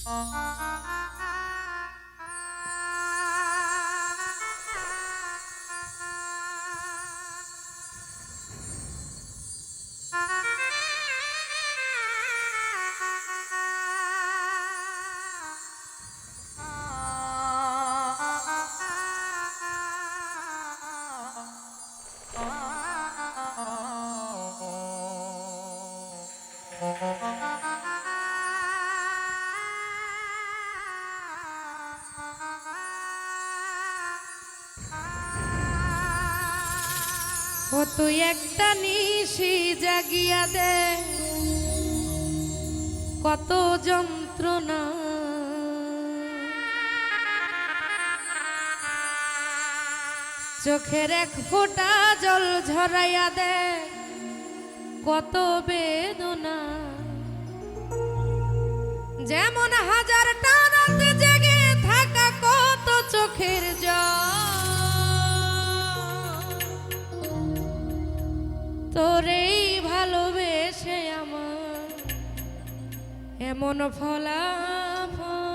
ও তুই একটা নিশি জাগিয়া দে, কত যন্ত্রণা চোখের এক ফোঁটা জল ঝরাইয়া দে, কত বেদনা। যেমন হাজারটা রাত জেগে থাকা কত চোখের জল, তোরেই ভালোবেসে আমার এমন ফলাফল।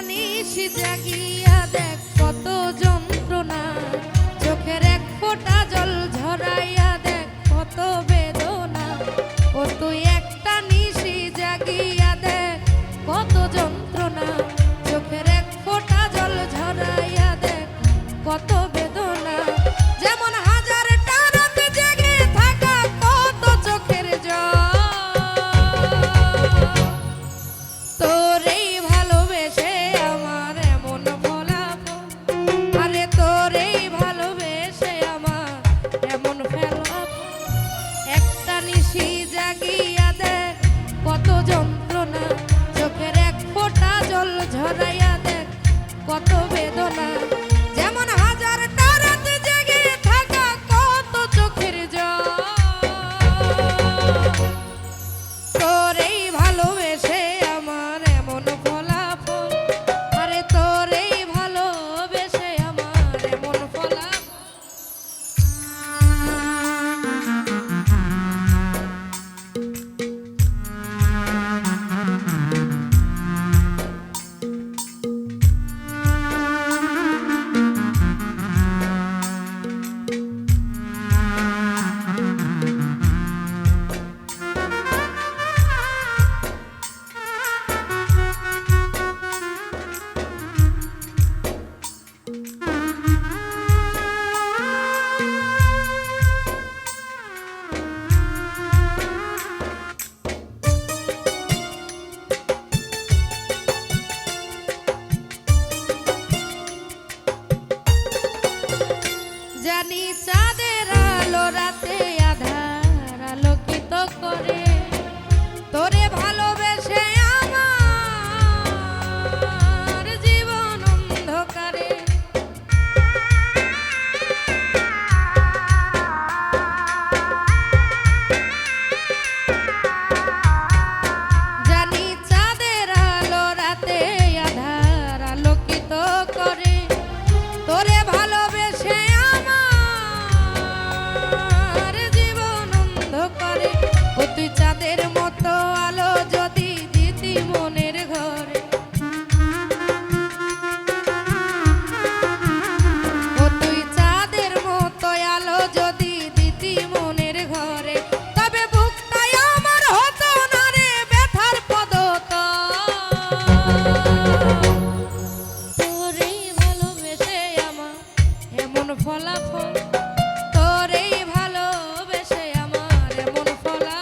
নিশি জাগিয়া দেখ কত যন্ত্রণা চোখের এক ফোঁটা জল ঝরাইয়া দেখ কত বেদনা। ও তুই একটা নিশি জাগিয়া দেখ কত যন্ত্রণা চোখের এক ফোঁটা জল ঝরাইয়া দেখ কত বেদনা। যেমন হাজারটা রাত জেগে থাকা কত চোখের জল, তোরেই ভালোবেসে আমার এমন ফলাফল। আরে তোরেই ভালোবেসে আমার এমন ফলাফল। একটা নিশি জাগিয়া দেখ কত যন্ত্রণা চোখের এক ফোঁটা জল ঝরাইয়া দেখ কত বেদনা। যেমন হাজারটা রাত জেগে থাকা কত চোখের জল, তোরেই ভালোবেসে আমার এমন ফলাফল। আরে তোরেই ভালোবেসে আমার এমন ফলাফল। জানি চাঁদের আলো রাতে আধার আলোকিত করে, তোরে ভালোবেসে আমার জীবন অন্ধকারে। জানি চাঁদের আলো রাতে আধার আলোকিত করে, তোরে ভালোবেসে ও তুই চাঁদের মতো আলো যদি দিতি মনের ঘরে, ও তুই চাঁদের মতো আলো যদি দিতি মনের ঘরে, তবে বুকটাই আমার হতো না রে ব্যথার পদতল। তোরেই ভালোবেসে আমার এমন ফলাফল, তোরেই ভালোবেসে আমার এমন ফলাফল।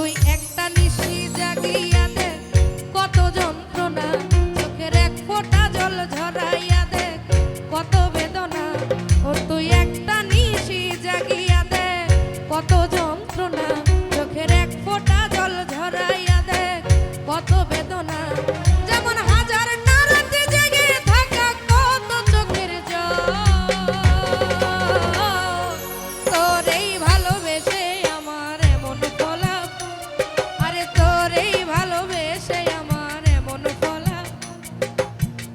তুই একটা নিশি জাগিয়া দেখ কত যন্ত্রণা, চোখের এক ফোঁটা জল ঝরাইয়া দেখ কত বেদনা। ও তুই একটা নিশি জাগিয়া দেখ কত যন্ত্রণা, চোখের এক ফোঁটা জল ঝরাইয়া দেখ কত বেদনা। যেমন হাজার নারাতে জেগে থাকা কত চোখের জল, তোর এই ভালোবেসে আমার এমন ফলাফল, আরে তোর এই ভালোবেসে আমার এমন ফলাফল,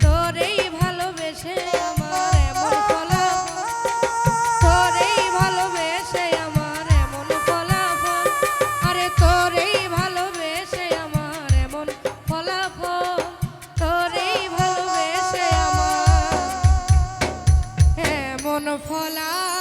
তোর এই ভালোবেসে আমার এমন ফলাফল, তোর এই ভালোবেসে আমার এমন ফলাফল, আরে তোর এই ভালোবেসে আমার এমন ফলাফল, তোর এই ভালোবেসে আমার এমন ফলাফল।